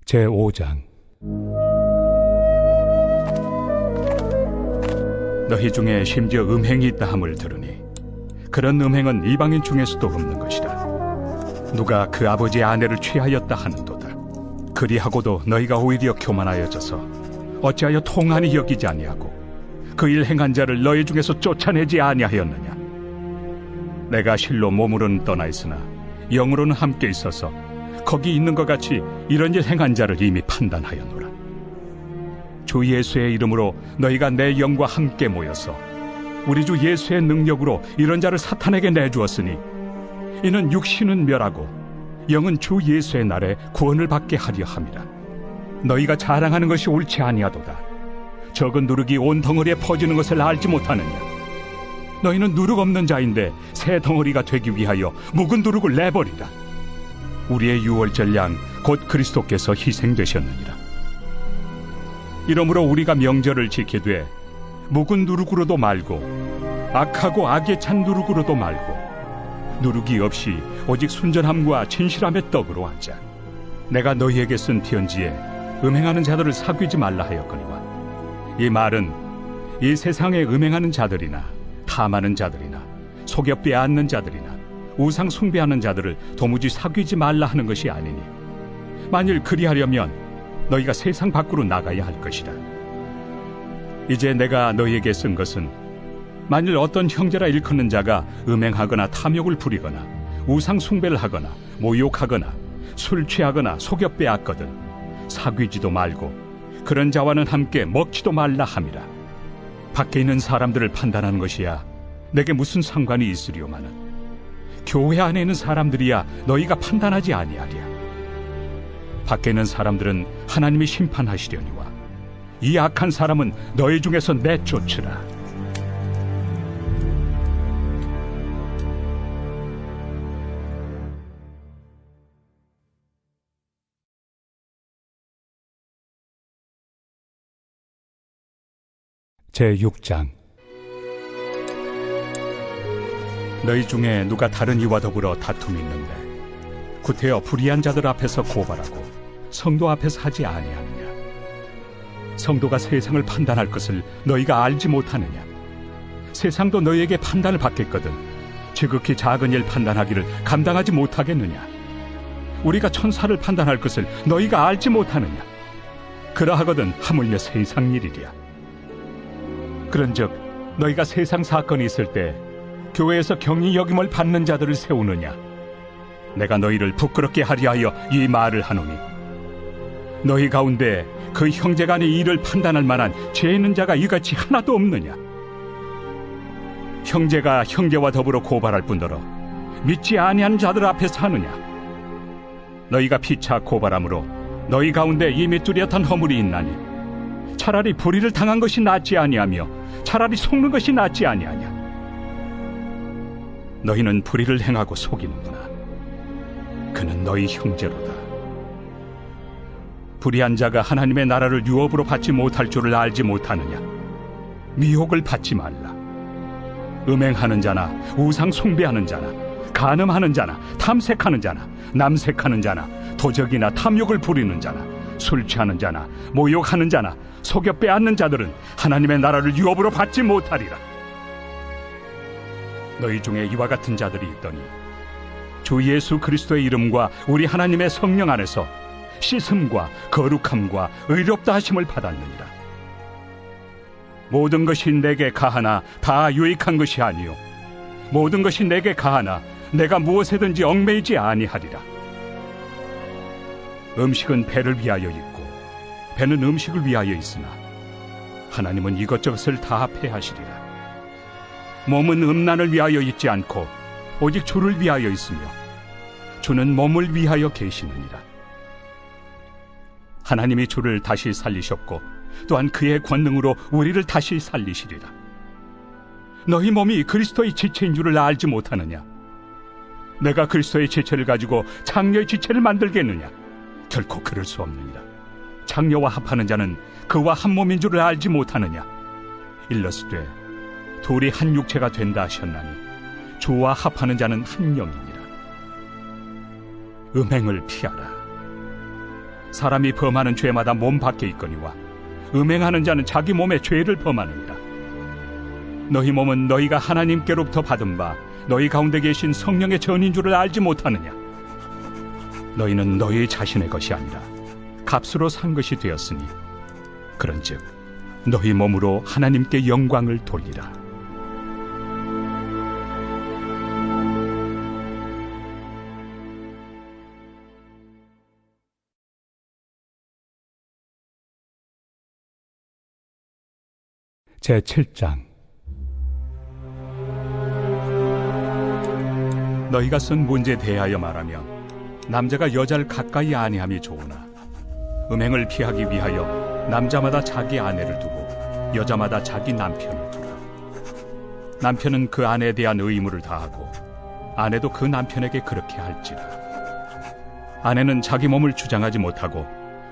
제5장. 너희 중에 심지어 음행이 있다 함을 들으니 그런 음행은 이방인 중에서도 없는 것이라. 누가 그 아버지의 아내를 취하였다 하는도다. 그리하고도 너희가 오히려 교만하여져서 어찌하여 통한이 여기지 아니하고 그 일 행한 자를 너희 중에서 쫓아내지 아니하였느냐. 내가 실로 몸으로는 떠나 있으나 영으로는 함께 있어서 거기 있는 것 같이 이런 일 행한 자를 이미 판단하였노라. 주 예수의 이름으로 너희가 내 영과 함께 모여서 우리 주 예수의 능력으로 이런 자를 사탄에게 내주었으니 이는 육신은 멸하고 영은 주 예수의 날에 구원을 받게 하려 함이라. 너희가 자랑하는 것이 옳지 아니하도다. 적은 누룩이 온 덩어리에 퍼지는 것을 알지 못하느냐. 너희는 누룩 없는 자인데 새 덩어리가 되기 위하여 묵은 누룩을 내버리라. 우리의 유월절 양 곧 그리스도께서 희생되셨느니라. 이러므로 우리가 명절을 지키되 묵은 누룩으로도 말고 악하고 악에 찬 누룩으로도 말고 누룩이 없이 오직 순전함과 진실함의 떡으로 하자. 내가 너희에게 쓴 편지에 음행하는 자들을 사귀지 말라 하였거니와 이 말은 이 세상에 음행하는 자들이나 탐하는 자들이나 속여 빼앗는 자들이나 우상 숭배하는 자들을 도무지 사귀지 말라 하는 것이 아니니 만일 그리하려면 너희가 세상 밖으로 나가야 할 것이다. 이제 내가 너희에게 쓴 것은 만일 어떤 형제라 일컫는 자가 음행하거나 탐욕을 부리거나 우상 숭배를 하거나 모욕하거나 술 취하거나 속여 빼앗거든 사귀지도 말고 그런 자와는 함께 먹지도 말라 함이라. 밖에 있는 사람들을 판단하는 것이야 내게 무슨 상관이 있으리오마는 교회 안에 있는 사람들이야 너희가 판단하지 아니하리야. 밖에 있는 사람들은 하나님이 심판하시려니와 이 악한 사람은 너희 중에서 내쫓으라. 제6장. 너희 중에 누가 다른 이와 더불어 다툼이 있는데 구태여 불의한 자들 앞에서 고발하고 성도 앞에서 하지 아니하느냐. 성도가 세상을 판단할 것을 너희가 알지 못하느냐. 세상도 너희에게 판단을 받겠거든 지극히 작은 일 판단하기를 감당하지 못하겠느냐. 우리가 천사를 판단할 것을 너희가 알지 못하느냐. 그러하거든 하물며 세상 일이랴. 그런즉 너희가 세상 사건이 있을 때 교회에서 경히 여김을 받는 자들을 세우느냐. 내가 너희를 부끄럽게 하려 하여 이 말을 하노니 너희 가운데 그 형제 간의 일을 판단할 만한 죄 있는 자가 이같이 하나도 없느냐. 형제가 형제와 더불어 고발할 뿐더러 믿지 아니하는 자들 앞에서 하느냐. 너희가 피차 고발함으로 너희 가운데 이미 뚜렷한 허물이 있나니 차라리 불의를 당한 것이 낫지 아니하며 차라리 속는 것이 낫지 아니하냐. 너희는 불의를 행하고 속이는구나. 그는 너희 형제로다. 불의한 자가 하나님의 나라를 유업으로 받지 못할 줄을 알지 못하느냐. 미혹을 받지 말라. 음행하는 자나 우상 숭배하는 자나 간음하는 자나 탐색하는 자나 남색하는 자나 도적이나 탐욕을 부리는 자나 술 취하는 자나 모욕하는 자나 속여 빼앗는 자들은 하나님의 나라를 유업으로 받지 못하리라. 너희 중에 이와 같은 자들이 있더니 주 예수 그리스도의 이름과 우리 하나님의 성령 안에서 씻음과 거룩함과 의롭다 하심을 받았느니라. 모든 것이 내게 가하나 다 유익한 것이 아니요 모든 것이 내게 가하나 내가 무엇에든지 얽매이지 아니하리라. 음식은 배를 위하여 있고 배는 음식을 위하여 있으나 하나님은 이것저것을 다 폐하시리라. 몸은 음란을 위하여 있지 않고 오직 주를 위하여 있으며 주는 몸을 위하여 계시느니라. 하나님이 주를 다시 살리셨고 또한 그의 권능으로 우리를 다시 살리시리라. 너희 몸이 그리스도의 지체인 줄을 알지 못하느냐. 내가 그리스도의 지체를 가지고 장녀의 지체를 만들겠느냐. 결코 그럴 수 없느니라. 장녀와 합하는 자는 그와 한 몸인 줄을 알지 못하느냐. 일러스되 둘이 한 육체가 된다 하셨나니 주와 합하는 자는 한 영이니라. 음행을 피하라. 사람이 범하는 죄마다 몸 밖에 있거니와 음행하는 자는 자기 몸에 죄를 범하느니라. 너희 몸은 너희가 하나님께로부터 받은 바 너희 가운데 계신 성령의 전인 줄을 알지 못하느냐? 너희는 너희 자신의 것이 아니라 값으로 산 것이 되었으니 그런즉 너희 몸으로 하나님께 영광을 돌리라. 제7장. 너희가 쓴 문제에 대하여 말하면 남자가 여자를 가까이 아니함이 좋으나 음행을 피하기 위하여 남자마다 자기 아내를 두고 여자마다 자기 남편을 두라. 남편은 그 아내에 대한 의무를 다하고 아내도 그 남편에게 그렇게 할지라. 아내는 자기 몸을 주장하지 못하고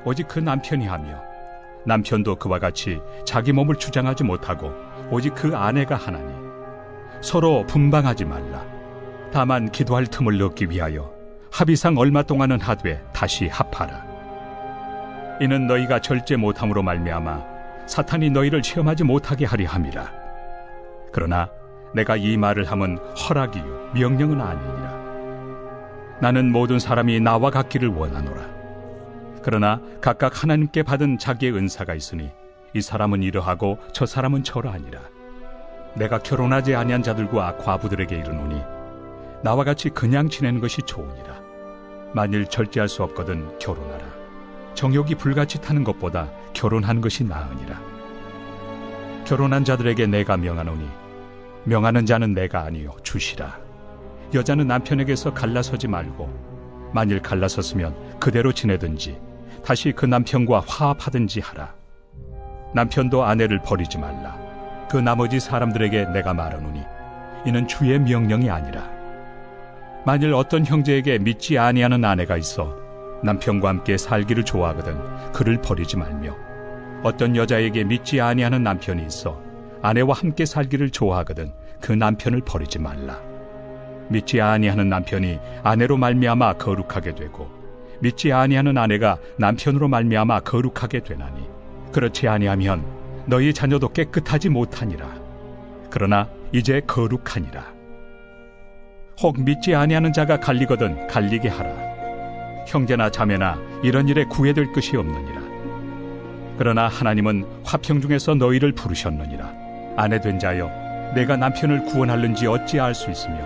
오직 그 남편이 하며 남편도 그와 같이 자기 몸을 주장하지 못하고 오직 그 아내가 하나니 서로 분방하지 말라. 다만 기도할 틈을 얻기 위하여 합의상 얼마 동안은 하되 다시 합하라. 이는 너희가 절제 못함으로 말미암아 사탄이 너희를 시험하지 못하게 하려 함이라. 그러나 내가 이 말을 함은 허락이요 명령은 아니니라. 나는 모든 사람이 나와 같기를 원하노라. 그러나 각각 하나님께 받은 자기의 은사가 있으니 이 사람은 이러하고 저 사람은 저러하니라. 내가 결혼하지 아니한 자들과 과부들에게 이르노니 나와 같이 그냥 지내는 것이 좋으니라. 만일 절제할 수 없거든 결혼하라. 정욕이 불같이 타는 것보다 결혼하는 것이 나으니라. 결혼한 자들에게 내가 명하노니 명하는 자는 내가 아니요 주시라. 여자는 남편에게서 갈라서지 말고 만일 갈라섰으면 그대로 지내든지 다시 그 남편과 화합하든지 하라. 남편도 아내를 버리지 말라. 그 나머지 사람들에게 내가 말하노니 이는 주의 명령이 아니라. 만일 어떤 형제에게 믿지 아니하는 아내가 있어 남편과 함께 살기를 좋아하거든 그를 버리지 말며, 어떤 여자에게 믿지 아니하는 남편이 있어 아내와 함께 살기를 좋아하거든 그 남편을 버리지 말라. 믿지 아니하는 남편이 아내로 말미암아 거룩하게 되고 믿지 아니하는 아내가 남편으로 말미암아 거룩하게 되나니 그렇지 아니하면 너희 자녀도 깨끗하지 못하니라. 그러나 이제 거룩하니라. 혹 믿지 아니하는 자가 갈리거든 갈리게 하라. 형제나 자매나 이런 일에 구애될 것이 없느니라. 그러나 하나님은 화평 중에서 너희를 부르셨느니라. 아내 된 자여 내가 남편을 구원할는지 어찌 알 수 있으며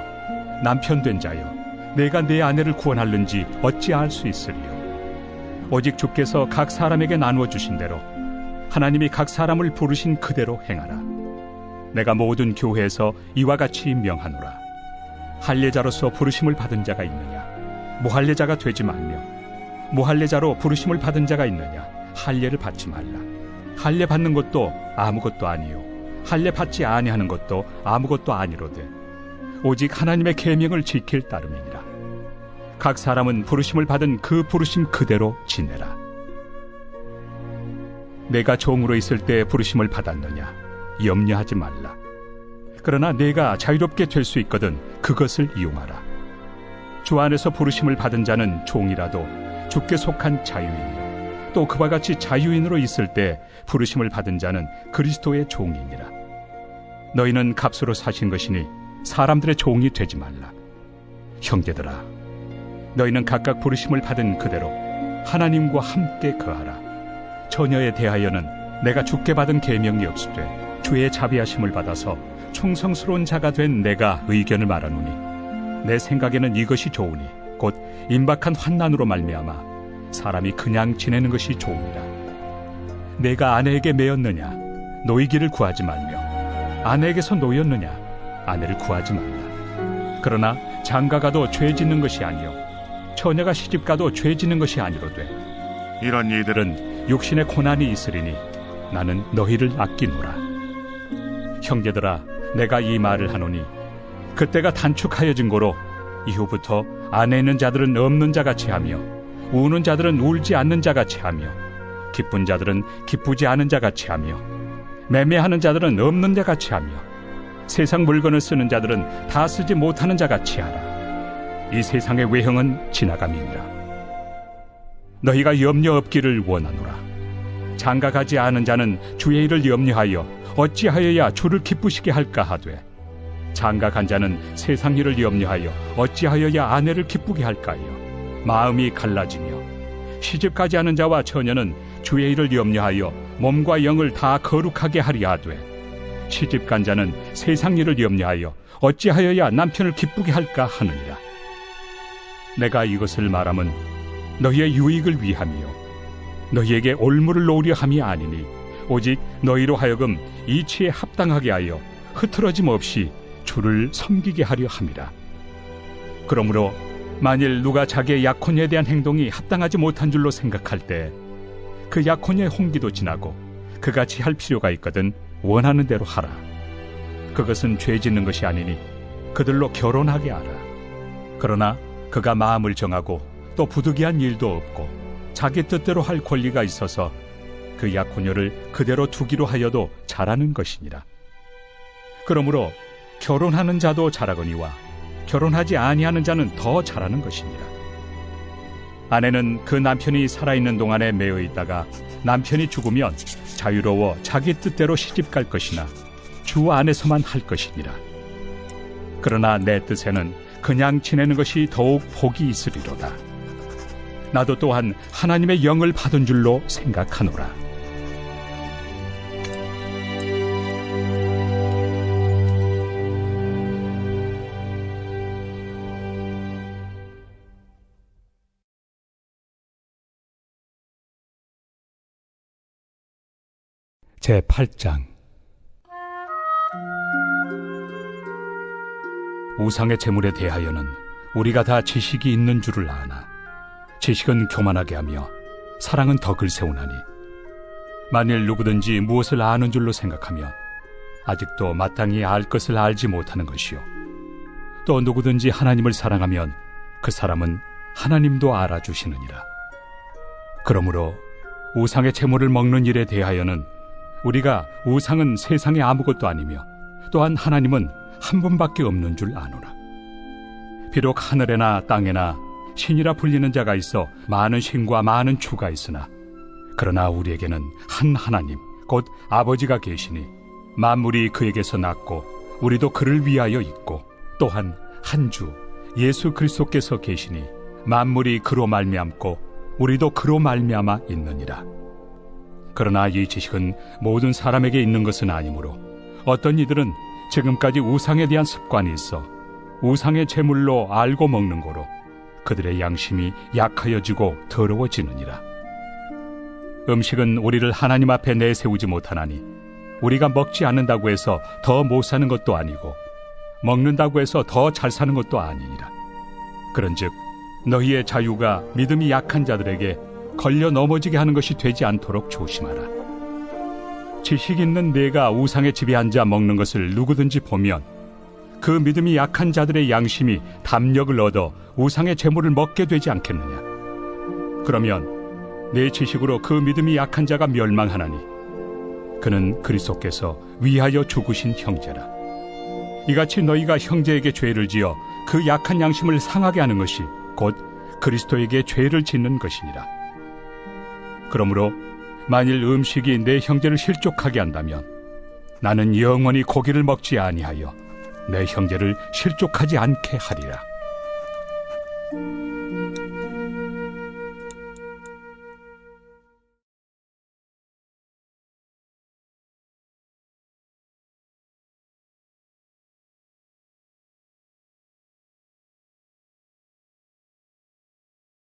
남편 된 자여 내가 내 아내를 구원할는지 어찌 알 수 있으리요. 오직 주께서 각 사람에게 나누어 주신 대로 하나님이 각 사람을 부르신 그대로 행하라. 내가 모든 교회에서 이와 같이 명하노라. 할례자로서 부르심을 받은 자가 있느냐? 무할례자가 되지 말며, 무할례자로 부르심을 받은 자가 있느냐? 할례를 받지 말라. 할례 받는 것도 아무것도 아니요 할례 받지 아니하는 것도 아무것도 아니로되 오직 하나님의 계명을 지킬 따름이니라. 각 사람은 부르심을 받은 그 부르심 그대로 지내라. 내가 종으로 있을 때 부르심을 받았느냐? 염려하지 말라. 그러나 내가 자유롭게 될 수 있거든 그것을 이용하라. 주 안에서 부르심을 받은 자는 종이라도 주께 속한 자유인이요 또 그와 같이 자유인으로 있을 때 부르심을 받은 자는 그리스도의 종이니라. 너희는 값으로 사신 것이니 사람들의 종이 되지 말라. 형제들아, 너희는 각각 부르심을 받은 그대로 하나님과 함께 거하라. 처녀에 대하여는 내가 주께 받은 계명이 없으되 주의 자비하심을 받아서 충성스러운 자가 된 내가 의견을 말하노니 내 생각에는 이것이 좋으니 곧 임박한 환난으로 말미암아 사람이 그냥 지내는 것이 좋으니라. 내가 아내에게 매였느냐? 노이기를 구하지 말며, 아내에게서 노였느냐? 아내를 구하지 말라. 그러나 장가가도 죄 짓는 것이 아니요 처녀가 시집가도 죄 짓는 것이 아니로되 이런 이들은 육신의 고난이 있으리니 나는 너희를 아끼노라. 형제들아, 내가 이 말을 하노니 그때가 단축하여진 고로 이후부터 안에 있는 자들은 없는 자같이 하며 우는 자들은 울지 않는 자같이 하며 기쁜 자들은 기쁘지 않은 자같이 하며 매매하는 자들은 없는 자같이 하며 세상 물건을 쓰는 자들은 다 쓰지 못하는 자같이 하라. 이 세상의 외형은 지나감이니라. 너희가 염려 없기를 원하노라. 장가가지 않은 자는 주의 일을 염려하여 어찌하여야 주를 기쁘시게 할까 하되, 장가간 자는 세상 일을 염려하여 어찌하여야 아내를 기쁘게 할까요? 마음이 갈라지며 시집가지 않은 자와 처녀는 주의 일을 염려하여 몸과 영을 다 거룩하게 하리 하되, 시집간 자는 세상 일을 염려하여 어찌하여야 남편을 기쁘게 할까 하느니라. 내가 이것을 말함은 너희의 유익을 위함이요 너희에게 올무를 놓으려 함이 아니니, 오직 너희로 하여금 이치에 합당하게 하여 흐트러짐 없이 주를 섬기게 하려 함이라. 그러므로 만일 누가 자기의 약혼에 대한 행동이 합당하지 못한 줄로 생각할 때 그 약혼의 홍기도 지나고 그같이 할 필요가 있거든 원하는 대로 하라. 그것은 죄 짓는 것이 아니니 그들로 결혼하게 하라. 그러나 그가 마음을 정하고 또 부득이한 일도 없고 자기 뜻대로 할 권리가 있어서 그 약혼녀를 그대로 두기로 하여도 잘하는 것이니라. 그러므로 결혼하는 자도 잘하거니와 결혼하지 아니하는 자는 더 잘하는 것이니라. 아내는 그 남편이 살아있는 동안에 매여 있다가 남편이 죽으면 자유로워 자기 뜻대로 시집갈 것이나 주 안에서만 할 것이니라. 그러나 내 뜻에는 그냥 지내는 것이 더욱 복이 있으리로다. 나도 또한 하나님의 영을 받은 줄로 생각하노라. 제8장. 우상의 제물에 대하여는 우리가 다 지식이 있는 줄을 아나, 지식은 교만하게 하며 사랑은 덕을 세우나니, 만일 누구든지 무엇을 아는 줄로 생각하면 아직도 마땅히 알 것을 알지 못하는 것이요, 또 누구든지 하나님을 사랑하면 그 사람은 하나님도 알아주시느니라. 그러므로 우상의 제물을 먹는 일에 대하여는 우리가 우상은 세상에 아무것도 아니며 또한 하나님은 한 분밖에 없는 줄 아노라. 비록 하늘에나 땅에나 신이라 불리는 자가 있어 많은 신과 많은 주가 있으나, 그러나 우리에게는 한 하나님 곧 아버지가 계시니 만물이 그에게서 났고 우리도 그를 위하여 있고, 또한 한 주 예수 그리스도께서 계시니 만물이 그로 말미암고 우리도 그로 말미암아 있느니라. 그러나 이 지식은 모든 사람에게 있는 것은 아니므로 어떤 이들은 지금까지 우상에 대한 습관이 있어 우상의 제물로 알고 먹는 거로 그들의 양심이 약하여지고 더러워지느니라. 음식은 우리를 하나님 앞에 내세우지 못하나니, 우리가 먹지 않는다고 해서 더 못 사는 것도 아니고 먹는다고 해서 더 잘 사는 것도 아니니라. 그런즉 너희의 자유가 믿음이 약한 자들에게 걸려 넘어지게 하는 것이 되지 않도록 조심하라. 지식 있는 내가 우상의 집에 앉아 먹는 것을 누구든지 보면 그 믿음이 약한 자들의 양심이 담력을 얻어 우상의 제물을 먹게 되지 않겠느냐. 그러면 내 지식으로 그 믿음이 약한 자가 멸망하나니, 그는 그리스도께서 위하여 죽으신 형제라. 이같이 너희가 형제에게 죄를 지어 그 약한 양심을 상하게 하는 것이 곧 그리스도에게 죄를 짓는 것이니라. 그러므로 만일 음식이 내 형제를 실족하게 한다면 나는 영원히 고기를 먹지 아니하여 내 형제를 실족하지 않게 하리라.